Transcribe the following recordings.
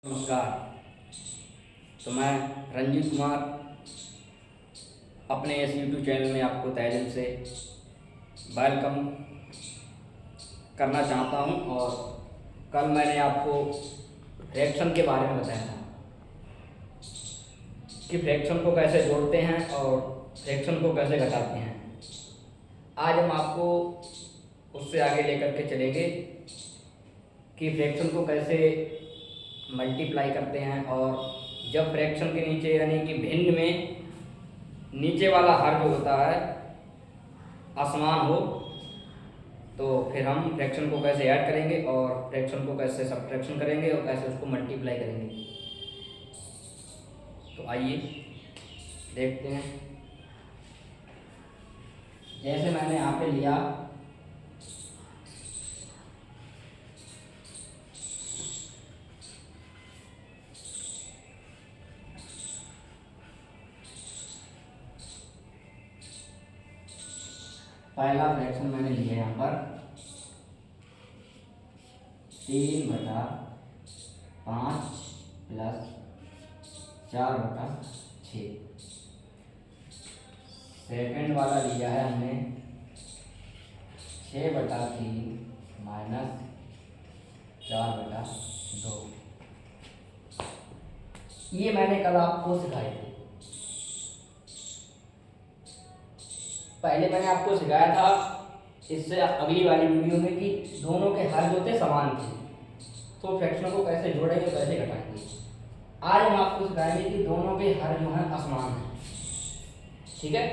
नमस्कार। तो मैं रंजीत कुमार अपने इस यूट्यूब चैनल में आपको तहे दिल से वेलकम करना चाहता हूं। और कल मैंने आपको फ्रैक्शन के बारे में बताया था कि फ्रैक्शन को कैसे जोड़ते हैं और फ्रैक्शन को कैसे घटाते हैं। आज हम आपको उससे आगे लेकर के चलेंगे कि फ्रैक्शन को कैसे मल्टीप्लाई करते हैं, और जब फ्रैक्शन के नीचे यानी कि भिन्न में नीचे वाला हर जो होता है असमान हो, तो फिर हम फ्रैक्शन को कैसे ऐड करेंगे और फ्रैक्शन को कैसे सब्ट्रैक्शन करेंगे और कैसे उसको मल्टीप्लाई करेंगे। तो आइए देखते हैं। जैसे मैंने यहाँ पे लिया पहला फ्रैक्शन, मैंने लिया यहाँ पर 3/5 प्लस 4/6। सेकेंड वाला लिया है हमने 6/3 माइनस 4/2। ये मैंने कल आपको सिखाए थे। पहले मैंने आपको सिखाया था इससे अगली वाली वीडियो में कि दोनों के हर जो थे समान थे, तो फ्रैक्शनों को कैसे जोड़ेंगे, कैसे घटाएंगे। आज हम आपको सिखाएंगे कि दोनों के हर जो हैं असमान हैं। ठीक है,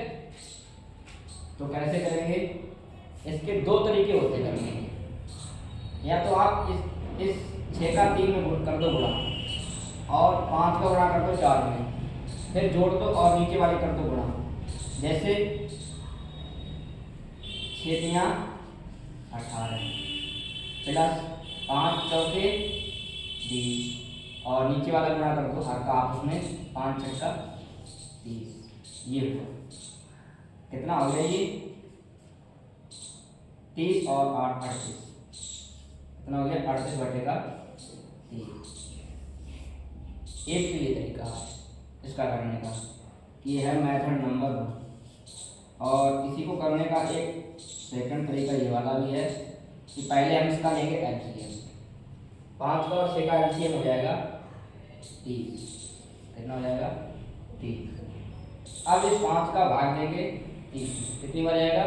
तो कैसे करेंगे। इसके दो तरीके होते करने के। या तो आप इस 6 का 3 में कर दो गुणा, और 5 का गुणा कर दो 4 में, फिर जोड़ दो और नीचे वाले कर दो गुणा। जैसे 6 18 प्लस 5 चौके 20, और नीचे वाला गुणा कर दो हर का आपस में, 5 6 30। ये हुआ कितना हो गया, ये 30 और 8 38। कितना हो गया, 38/3। एक तो ये तरीका है इसका करने का, ये है मेथड नंबर 1। और इसी को करने का एक सेकंड तरीका ये वाला भी है कि पहले हम इसका लेंगे एलसीएम। 5 का और 6 का एलसीएम हो जाएगा 30। कितना हो जाएगा, 30। अब इस 5 का भाग देंगे 30, कितनी बार जाएगा,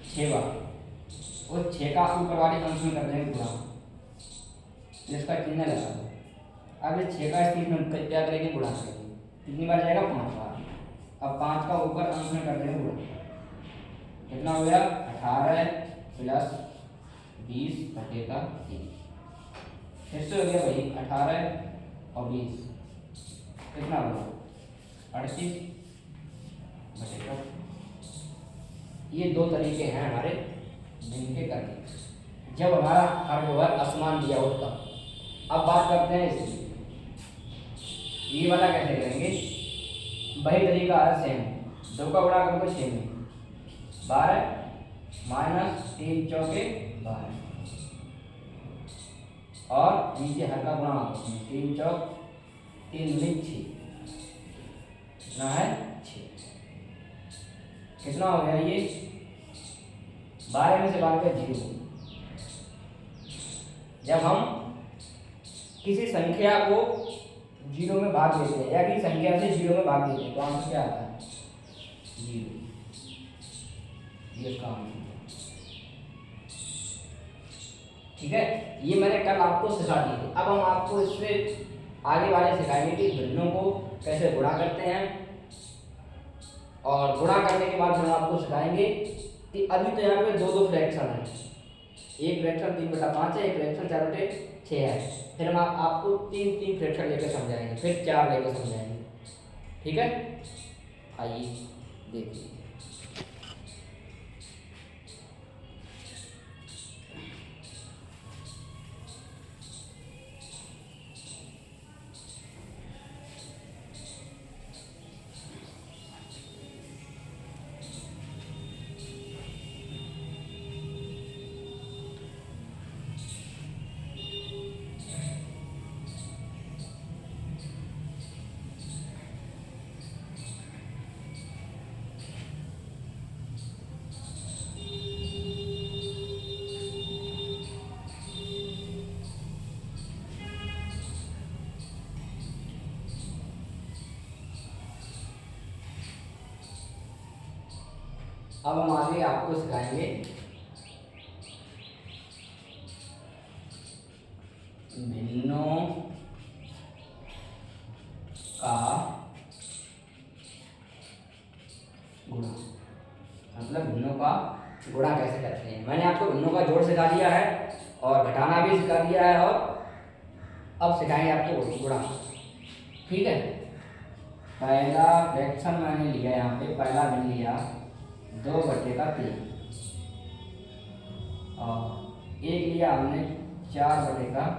6 बार। और 6 का ऊपर वाले अंश में कर देंगे गुणा, इसका चिन्ह लगा दो। अब इस 6 का 30 में क्या करेंगे, गुणा करेंगे। कितनी बार जाएगा, 5 बार। अब 5 का ऊपर अंश में कर देंगे गुणा, कितना हो गया, 18 प्लस 20/3। फिर से हो गया भाई 18 और 20, कितना होगा, 38/3। ये दो तरीके हैं हमारे भिन्न के करने, जब हमारा हर जो है असमान दिया होता। अब बात करते हैं इसकी, ये वाला कैसे करेंगे। वही तरीका है सेम। 2 का गुणा कर दो 6 में, 12 माइनस 3 चौके 12, और नीचे हर का गुणा 3 चौक 3 में 6, कितना है 6। कितना हो गया, ये 12 में से 12 0। जब हम किसी संख्या को 0 में भाग देते हैं या किसी संख्या से 0 में भाग देते हैं, तो आंसर क्या आता है, 0। ये इसका आंसर। ठीक है, ये मैंने कल आपको सिखा दी थी। अब हम आपको इससे आगे वाले सिखाएंगे कि भिन्नों को कैसे गुणा करते हैं, और गुणा करने के बाद हम आपको सिखाएंगे कि अभी तो यहाँ पे दो फ्रैक्शन है। एक फ्रैक्शन 3/5 है, एक फ्रैक्शन 4/6 है। फिर हम आपको तीन फ्रैक्शन लेकर समझाएंगे, फिर 4 लेकर समझाएंगे। ठीक है, आइए देखिए। अब हम आगे आपको सिखाएंगे भिन्नों का गुणा, मतलब भिन्नों का गुणा कैसे करते हैं। मैंने आपको भिन्नों का जोड़ सिखा दिया है और घटाना भी सिखा दिया है, और अब सिखाएंगे आपको गुणा। ठीक है, पहला फ्रैक्शन मैंने लिया यहाँ पे, पहला भिन्न लिया 2/3 और एक लिया हमने 4/5।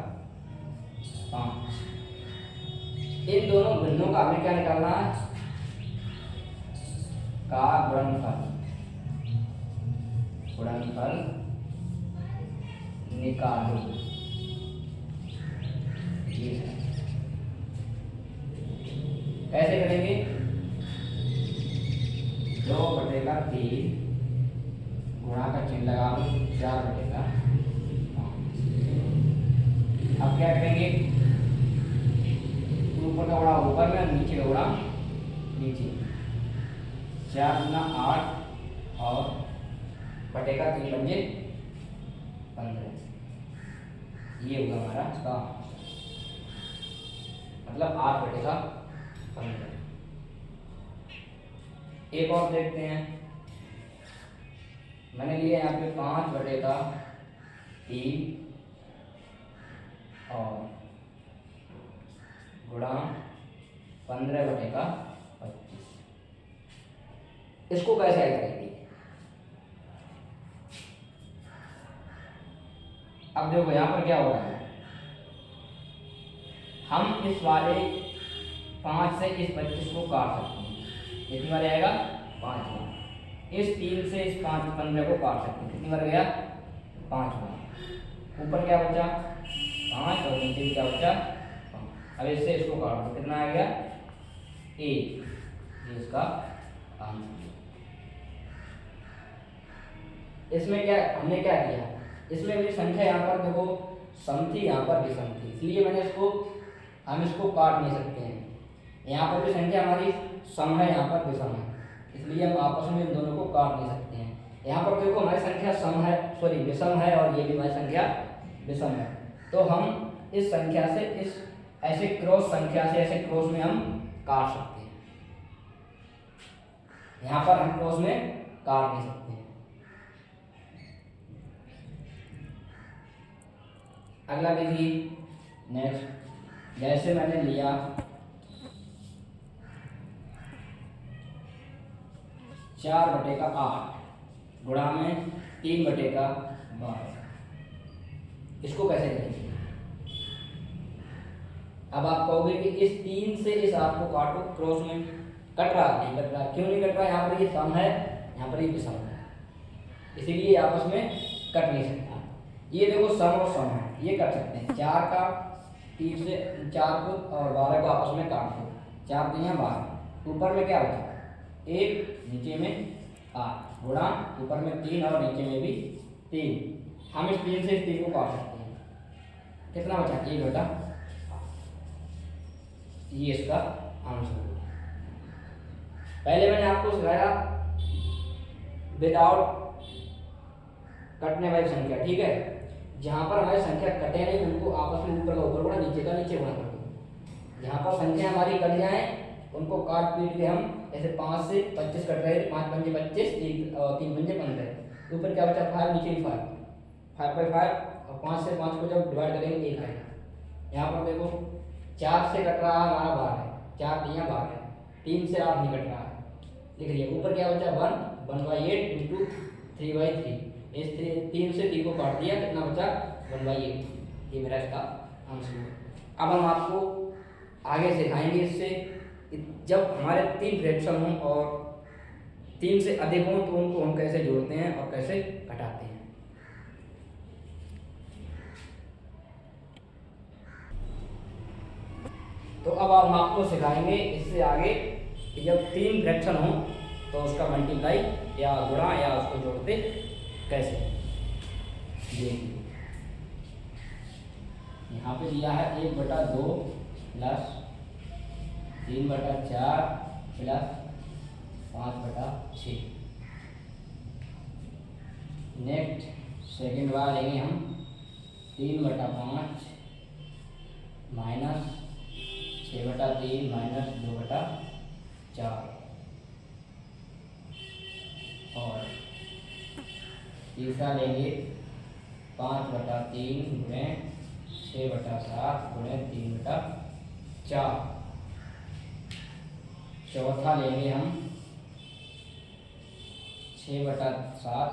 इन दोनों भिन्नों का हमें क्या निकालना है, का गुणनफल निकालो। ये है, कैसे करेंगे, 2/3 गुणा का चिन्ह लगा 4/5। अब क्या करेंगे, ऊपर का गुणा ऊपर में और नीचे का गुणा नीचे। 4 गुना 8 और बटेगा 3 पंजे 15। ये होगा हमारा इसका मतलब 8/15। एक और देखते हैं, मैंने लिया यहाँ पे 5/3 और गुणा 15/25। इसको कैसे हल करेंगे, अब देखो यहाँ पर क्या हो रहा है, हम इस वाले 5 से इस 25 को काट सकते हैं। कितनी बार आएगा, 5 बार। इस 3 से इस 15 को काट सकते हैं। कितनी बार गया, 5 बार। ऊपर क्या बचा, 5 और नीचे क्या बचा, 5। अब इससे इसको काट दो, कितना आ गया, 1। ये इसका आंसर। इसमें क्या हमने क्या किया, इसमें मेरी संख्या यहाँ पर देखो सम थी, यहाँ पर विषम थी, इसलिए मैंने इसको, हम इसको काट नहीं सकते हैं। यहाँ पर भी संख्या हमारी सम है, यहाँ पर विषम है, इसलिए हम आपस में इन दोनों को काट नहीं सकते हैं। यहाँ पर देखो हमारी संख्या सम है, सॉरी विषम है, और ये भी हमारी संख्या विषम है। तो हम इस संख्या से इस ऐसे क्रॉस संख्या से ऐसे क्रॉस में हम काट सकते हैं। यहाँ पर हम क्रॉस में काट नहीं सकते हैं। अगला देखिए, नेक्स्ट, जैसे मैंने लिया 4/8 गुणा में 3/12। इसको कैसे करेंगे, अब आप कहोगे कि इस 3 से इस 8 को काटो, क्रॉस में कट रहा नहीं कट रहा, क्यों नहीं कट रहा, यहाँ पर ये सम है, यहाँ पर ये विषम है, इसीलिए आपस में कट नहीं सकता। ये देखो सम और सम है, ये कट सकते हैं। 4 का 3 से 4 को और 12 को आपस में काट दो, 4 3 12। ऊपर में क्या बचा, 1, नीचे में 8, गुणा ऊपर में 3 और नीचे में भी 3। हम इस 3 से इस 3 को काट सकते हैं। कितना बचा, 1/8। ये इसका आंसर होगा। पहले मैंने आपको सिखाया विदाउट कटने वाली संख्या, ठीक है। जहाँ पर हमारी संख्या कटे नहीं, उनको आपस में ऊपर का ऊपर गुणा, नीचे का नीचे गुणा कर दो। जहाँ पर संख्या हमारी कट जाए उनको काट पीट के हम, जैसे 5 से 25 कट रहे थे, 5 पंजे 25, 3 पंजे 15। ऊपर क्या बचा, 5, नीचे 5, 5/5 और 5 से 5 को जब डिवाइड करेंगे 1 आएगा। यहाँ पर देखो 4 से कट रहा है हमारा 12 है, 4 3 12 है, 3 से 8 नहीं कट रहा है, लिख लिया। ऊपर क्या बचा, 1/8 इंटू 3/3। इस 3 से 3 को काट दिया, कितना बचा, 1/8। ये मेरा इसका आंसर है। अब हम आपको आगे सिखाएंगे इससे, जब हमारे 3 फ्रैक्शन हों और 3 से अधिक हों तो उनको हम कैसे जोड़ते हैं और कैसे घटाते हैं। तो अब हम आपको सिखाएंगे इससे आगे कि जब 3 फ्रैक्शन हों तो उसका मल्टीप्लाई या गुणा या उसको जोड़ते कैसे। देखिए यहाँ पे दिया है 1/2 प्लस 3/4 प्लस 5/6। नेक्स्ट सेकेंड वाला लेंगे हम 3/5 माइनस 6/3 माइनस 2/4 और तीसरा लेंगे 5/3 गुणे 6/7 गुणे 3/4। चौथा लेंगे हम 6/7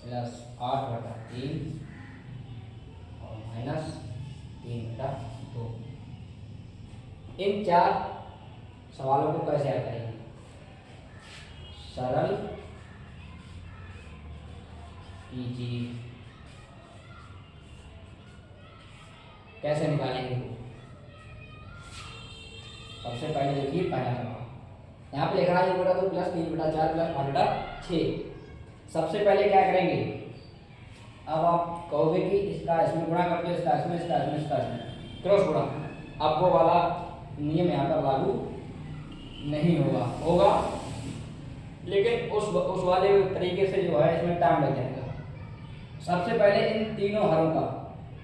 प्लस 8/3 और माइनस 3/2। इन 4 सवालों को कैसे हल करेंगे? सरल कीजिए। कैसे निकालेंगे? सबसे पहले देखिए पहला सवाल यहाँ पे लिखा है 1/2 प्लस 3/4 प्लस 5/6। सबसे पहले क्या करेंगे? अब आप कहोगे कि इसका इसमें गुणा करते हो, इसका इसमें, इसका इसमें, इसका इसमें, क्रॉस गुणा। अब वो वाला नियम यहाँ पर लागू नहीं होगा लेकिन उस वाले तरीके से जो है इसमें टाइम लग जाएगा। सबसे पहले इन तीनों हरों का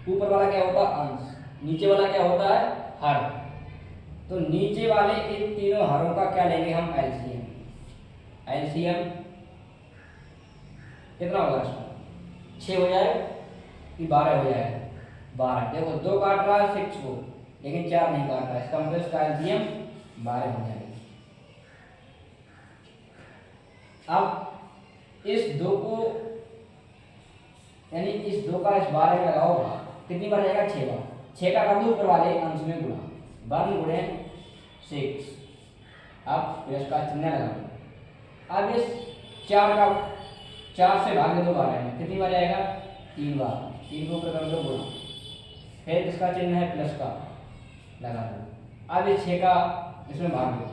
ऊपर वाला क्या होता है? अंश। नीचे वाला क्या होता है? हर। तो नीचे वाले इन तीनों हरों का क्या लेंगे हम? एलसीएम। एलसीएम कितना होगा इसका? 6 हो जाएगा कि 12 हो जाएगा? 12। देखो 2 काट रहा है 6 को लेकिन 4 नहीं काट रहा है, इसका मतलब इसका एलसीएम 12 हो जाएगा। अब इस 2 को यानी इस 2 का इस 12 में लगाओगा कितनी बार जाएगा? 6 बार। 6 का कर दो ऊपर वाले अंश में गुणा, 1 गुणे 6। अब प्लस का चिन्ह लगाओ। अब इस 4 से भाग दो 12 में कितनी बार जाएगा? 3 बार। 3 को कर दो गुणा, फिर इसका चिन्ह है प्लस का लगा दो। अब इस 6 का इसमें भाग दो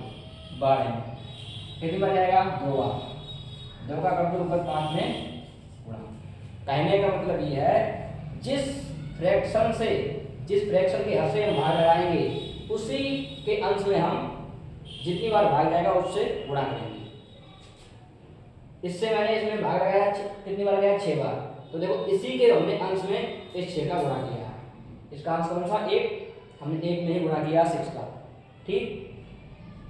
12 में कितनी बार जाएगा? 2 बार। 2 का कर दो ऊपर 5 में गुणा। कहने का मतलब ये है जिस फ्रैक्शन के हर से हम भाग लगाएंगे उसी के अंश में हम जितनी बार भाग जाएगा उससे गुणा करेंगे। इससे मैंने इसमें भाग लगाया कितनी बार गया? 6 बार। तो देखो इसी के हमने अंश में इस 6 का गुणा किया। इसका अंश कौन सा? 1। हमने 1 में ही गुणा किया 6 का। ठीक।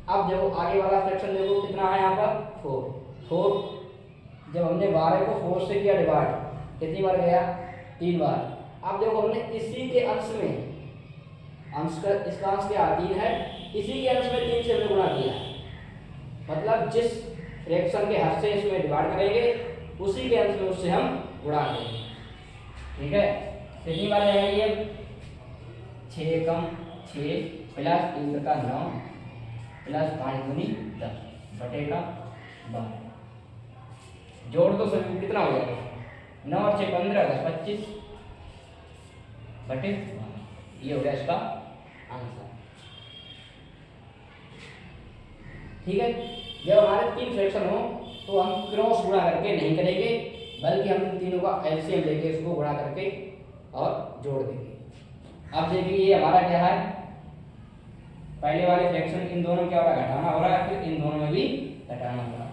अब देखो आगे वाला फ्रैक्शन देखो कितना है यहाँ पर? 4। जब हमने 12 को 4 से किया डिवाइड कितनी बार गया? 3 बार। अब देखो हमने इसी के अंश में इसका अंश क्या? 3 है। इसी के अंश में 3 से हमने गुणा किया, मतलब जिस फ्रैक्शन के हर से इसमें डिवाइड करेंगे उसी के अंश में उससे हम गुणा करेंगे। ठीक है। कितनी बार जाएगा ये? 6 कम 6 प्लस 3 का 9 प्लस 5 दूनी 10 बटे का 12। जोड़ तो सभी कितना हो जाएगा? 9 और 6 15 10 25 बटे 12। ये हो गया इसका आंसर। ठीक है। जब हमारे 3 फ्रैक्शन हो तो हम क्रॉस गुणा करके नहीं करेंगे बल्कि हम इन तीनों का एलसीएम लेके इसको गुणा करके और जोड़ देंगे। अब देखिए ये हमारा क्या है? पहले वाले फ्रैक्शन इन दोनों क्या हो रहा है? घटाना हो रहा है, फिर इन दोनों में भी घटाना हो रहा है।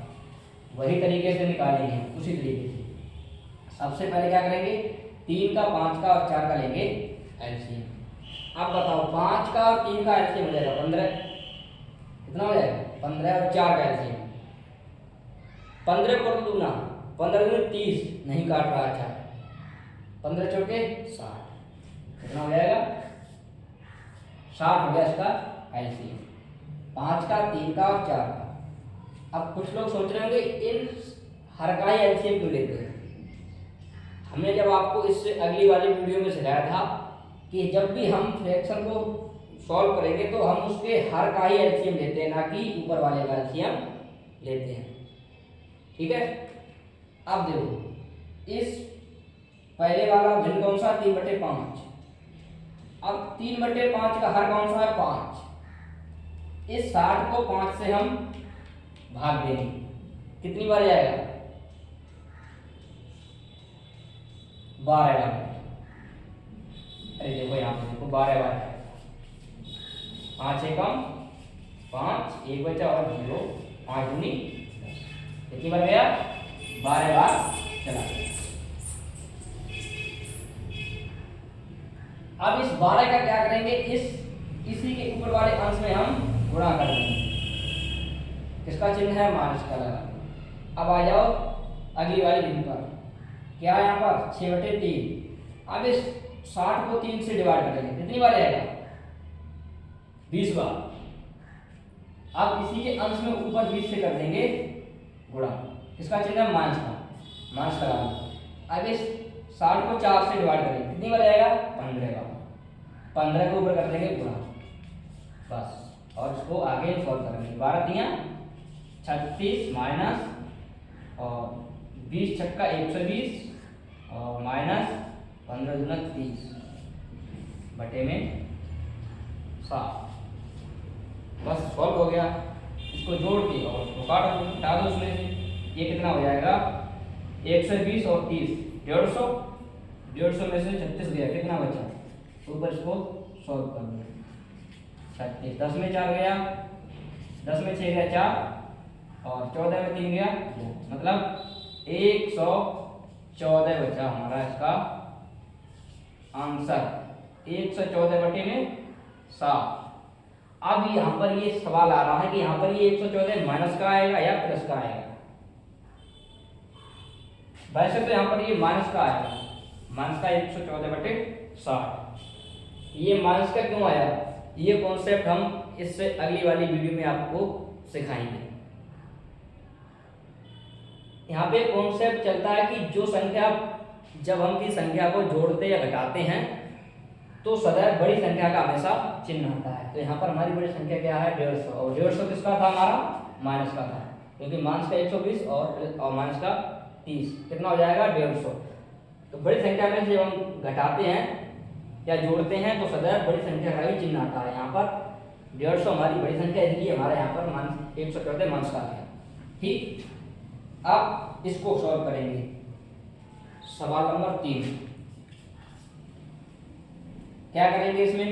वही तरीके से निकालेंगे हम उसी तरीके से। सबसे पहले क्या करेंगे? 3 का 5 का और 4 का लेंगे एलसीएम। अब बताओ 5 का और 3 का एलसीएम हो जाएगा 15। कितना हो जाएगा? 15 और 4 का एलसीएम 15 कर दो ना, 15 दूनी 30 नहीं काट रहा। अच्छा 15 चौके 60 कितना हो जाएगा? 60 हो गया इसका एलसीएम। 5 का 3 का और 4 का। अब कुछ लोग सोच रहे होंगे इन हर का ही एलसीएम क्यों लेते हैं? हमने जब आपको इससे अगली वाली वीडियो में सिखाया था कि जब भी हम फ्रैक्शन को सॉल्व करेंगे तो हम उसके हर का ही एलसीएम लेते हैं, ना कि ऊपर वाले का एलसीएम लेते हैं। ठीक है। अब देखो इस पहले वाला भिन्न कौन सा? 3/5। अब 3/5 का हर कौन सा है? 5। इस 60 को 5 से हम भाग देंगे कितनी बार जाएगा? 12 बार। अरे देखो यहाँ पे देखो 12 बार 5 एकम 5 1 बचा और 0 5 दूनी 10 कितनी बार गया? 12 बार चला। अब इस 12 का क्या करेंगे, इसी के ऊपर वाले अंश में हम गुणा कर देंगे। किसका चिन्ह है, माइनस का लगा। अब आ जाओ अगली वाली विधि पर। क्या है यहाँ पर 6/3। अब इस 60 को 3 से डिवाइड करेंगे, कितनी बार आएगा, 20 बार। अब इसी के अंश में ऊपर 20 से कर देंगे गुणा। इसका चिन्ह है माइनस का, माइनस का लगा। अब इस 60 को 4 से डिवाइड करेंगे, कितनी बार आएगा, 15 बार। 15 के ऊपर कर देंगे गुणा, बस। और इसको आगे सॉल्व करेंगे। 12 तियां 36 माइनस और 20 छक्का 120 और माइनस 15 दूना 30 बटे में 7। बस सॉल्व हो गया। इसको जोड़ के और उसको काट दो, हटा दो उसमें से। ये कितना हो जाएगा, 120 और 30 150। 150 में से 36 गया, कितना बचा, ऊपर इसको सॉल्व कर दो। 36 10 में 4 गया, 10 में 6 गया 4 और 14 में 3 गया 2, मतलब 114 बचा हमारा इसका आंसर। 114 बटे में 7। अब यहाँ पर ये सवाल आ रहा है कि यहाँ पर ये 114 माइनस का आएगा या प्लस का आएगा। वैसे तो यहाँ पर ये माइनस का आएगा, माइनस का 114 बटे 60। ये माइनस का क्यों आया, ये कॉन्सेप्ट हम इससे अगली वाली वीडियो में आपको सिखाएंगे। यहाँ पे कॉन्सेप्ट चलता है कि जो संख्या, जब हम किसी संख्या को जोड़ते या घटाते हैं तो सदैव बड़ी संख्या का हमेशा चिन्ह आता है। तो यहाँ पर हमारी बड़ी संख्या क्या है, 150। और 150 किसका था, हमारा माइनस का था, क्योंकि माइनस का 120 और माइनस का 30, कितना हो जाएगा 150। तो बड़ी संख्या में से जब हम घटाते हैं या जोड़ते हैं तो सदैव बड़ी संख्या का ही चिन्ह आता है। यहाँ पर 150 हमारी बड़ी संख्या, इसलिए हमारा यहाँ पर 114 माइनस का आ गया। ठीक, अब इसको सॉल्व करेंगे। सवाल नंबर 3, क्या करेंगे, इसमें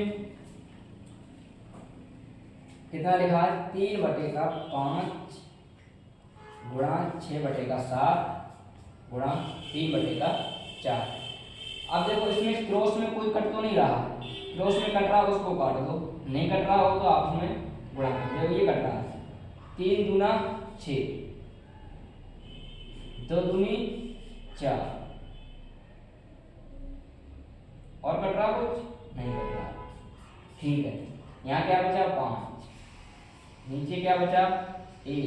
कितना लिखा है, 3/5 गुणा 6/7 गुणा 3/4। अब देखो इसमें क्रॉस में कोई कट तो नहीं रहा, क्रॉस में कट रहा हो उसको काट दो, नहीं कट रहा हो तो आप उसमें गुणा कर दो। ये कट रहा है, 3 दूना 6, 2 दूनी 4, और कट रहा कुछ नहीं कट रहा। ठीक है, यहाँ क्या बचा 5, नीचे क्या बचा 1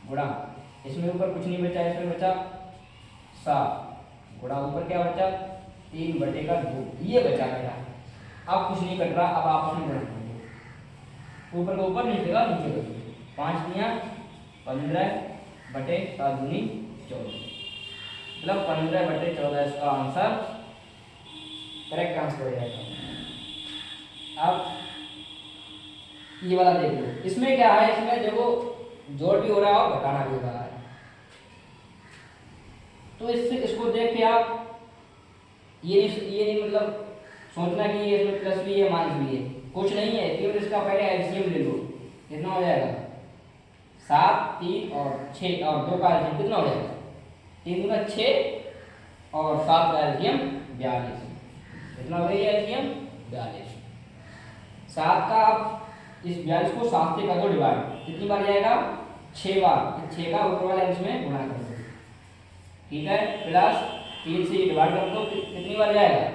गुणा, इसमें ऊपर कुछ नहीं बचा, इसमें बचा 7 गुणा, ऊपर क्या बचा 3/2, ये बचा मेरा। अब कुछ नहीं कट रहा, अब आप उसमें गुणा कर दो, ऊपर का ऊपर नीचे का नीचे कर दो। 5 दिया 15 बटे 7 दूनी 14, मतलब 15/14 इसका आंसर करेक्ट आंसर हो जाएगा। अब ये वाला देख लो, इसमें क्या है, इसमें देखो जोड़ भी हो रहा है और घटाना भी हो रहा है। तो इससे इसको देख के आप ये नहीं मतलब सोचना कि ये इसमें प्लस भी है माइनस भी है, कुछ नहीं है, केवल इसका पहले एलसीएम ले लो। कितना हो जाएगा, 7 3 और 6 और 2 का एलसीएम कितना हो जाएगा, 3 दूना 6 और 7 का एलसीएम 42। कितना हो गया एलसीएम 42। 7 का आप इस 42 को 7 से कर दो डिवाइड, कितनी बार जाएगा 6 बार। 6 का ऊपर वाले अंश में गुणा कर दो, ठीक है, प्लस 3 से डिवाइड कर दो, कितनी बार जाएगा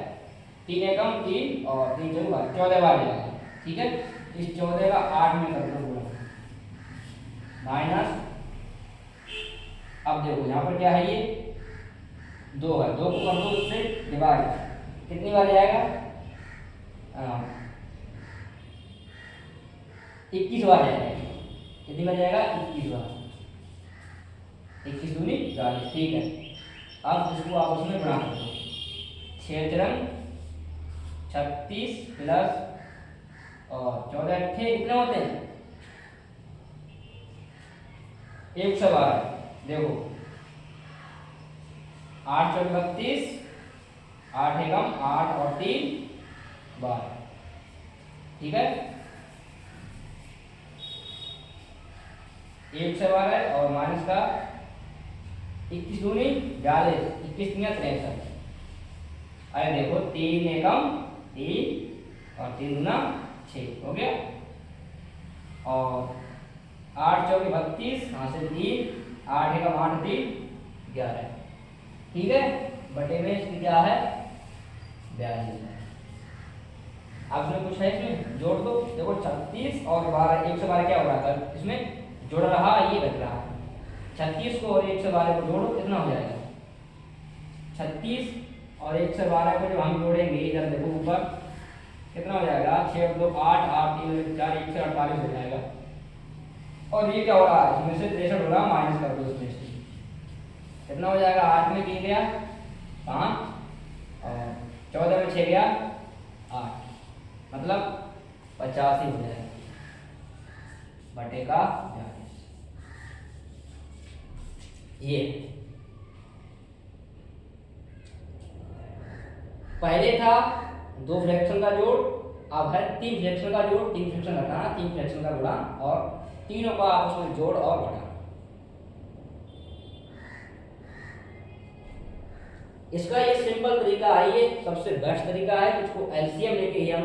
3 एकम 3 और 3 चौके 14 बार जाएगा। ठीक है, इस 14 का 8 में कर दो गुणा, माइनस, अब देखो यहाँ पर क्या है, ये 2 है, 2 को कर दो उससे डिवाइड, कितनी बार जाएगा 21 बार जाएगा। कितनी बार जाएगा 21 बार, 21 दूनी 40। ठीक है, अब इसको आप उसमें गुणा कर दो, 6 तिरंग 36 प्लस और 14 अट्ठे कितने होते हैं 112। देखो 8 चौके 32, 8 एकम 8 और 3 12। ठीक है, 112 और माइनस का 21 दूनी 42, 21 तिया 63। अरे देखो 3 एकम 3 और 3 दूना 6 हो गया। और 8 चौके 32, यहाँ से 3, 8 एकम 8 3 11। ठीक है, बटे में इसकी क्या है 42। अब इसमें कुछ है, इसमें जोड़ दो। देखो 36 और 12, 112 क्या हो रहा था इसमें जुड़ रहा, ये बच रहा है। 36 को और 112 को जोड़ो, कितना हो जाएगा 36 और 112 को जब हम जोड़ेंगे, इधर देखो ऊपर कितना हो जाएगा 6 और 2 8, 8 3 4 1 से 48 हो जाएगा। और ये क्या हो रहा है, इसमें से 63 हो रहा, माइनस कर दो इसमें से कितना हो जाएगा। 8 में 3 गया 5 और 14 में 6 गया 8, मतलब 85 हो जाएगा बटे का 42। ये पहले था 2 फ्रैक्शन का जोड़, अब है 3 फ्रैक्शन का जोड़, 3 फ्रैक्शन घटाना, 3 फ्रैक्शन का गुणा और तीनों का आपस में जोड़ और घटाना। इसका ये सिंपल तरीका है, ये सबसे बेस्ट तरीका है। इसको एलसीएम लेके ही हम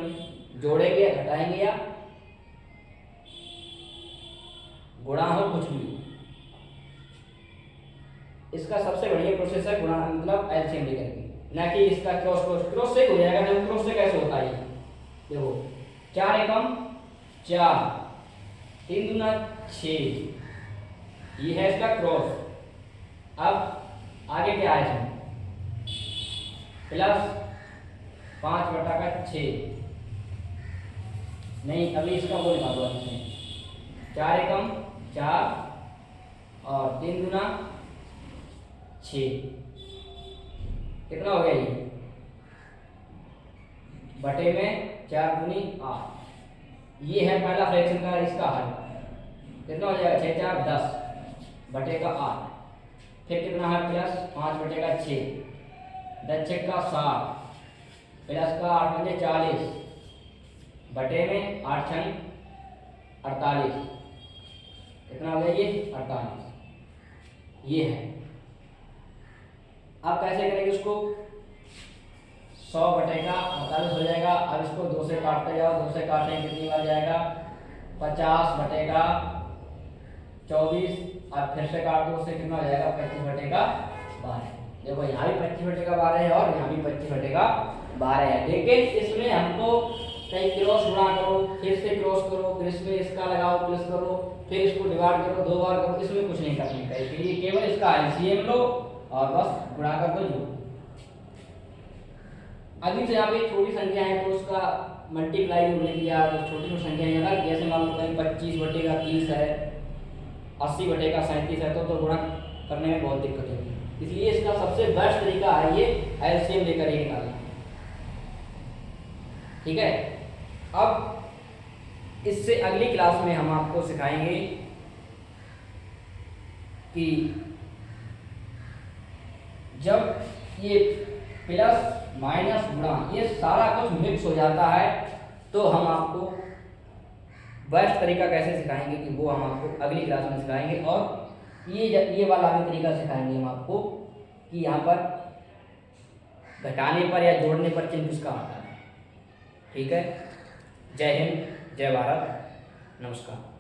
जोड़ेंगे, घटाएंगे या गुणा हो कुछ भी। इसका सबसे बढ़िया प्रोसेस है गुणा, मतलब एलसीएम लेकर के, ना कि इसका क्रॉस से हो जाएगा। देखो क्रॉस से कैसे होता है, देखो 4 एकम 4, 3 दूना 6, ये है इसका क्रॉस। अब आगे क्या है इसमें प्लस 5 बटा का 6, नहीं अभी इसका वो निकालो इसमें 4 एकम 4 और 3 दूना 6, कितना हो गया ये बटे में 4 दूनी 8। ये है पहला फ्रैक्शन का इसका हल, कितना हो जाएगा 6 4 10 बटे का 8। फिर कितना है प्लस 5 बटे का 6, 10 6 का 60 प्लस का 8 पंजे 40 बटे में 8 6 48, कितना हो गया ये 48। ये है, अब कैसे करेंगे उसको, 100 बटे का 48 हो जाएगा। अब इसको 2 से काटते जाओ, 2 से काटने कितनी बार जाएगा 50 बटे का 24, अब फिर से काट दो, उससे कितना हो जाएगा 25 बटे का 12। देखो यहाँ भी 25 बटे का 12 है और यहाँ भी 25 बटे का 12 है। लेकिन इसमें हमको कहीं क्रॉस गुणा करो, फिर से क्रॉस करो, फिर इसमें इसका लगाओ प्लस करो, फिर इसको डिवाइड करो 2 बार करो, इसमें कुछ नहीं करने का। इसके लिए केवल इसका एलसीएम लो और बस गुणा कर दो। जो अभी से यहाँ पे छोटी संख्या है तो उसका मल्टीप्लाई हमने किया, तो छोटी छोटी संख्या है ना, जैसे मान लो 25 बटे का 30 है, 80 बटे का 37 है, तो गुणा करने में बहुत दिक्कत होगी। इसलिए इसका सबसे बेस्ट तरीका है ये एलसीएम लेकर ही निकालना। ठीक है, अब इससे अगली क्लास में हम आपको सिखाएंगे कि जब ये प्लस माइनस गुणा ये सारा कुछ मिक्स हो जाता है, तो हम आपको बेस्ट तरीका कैसे सिखाएंगे कि वो हम आपको अगली क्लास में सिखाएंगे। और ये वाला भी तरीका सिखाएंगे हम आपको कि यहाँ पर घटाने पर या जोड़ने पर चिन्ह किसका आता है। ठीक है, जय हिंद, जय भारत, नमस्कार।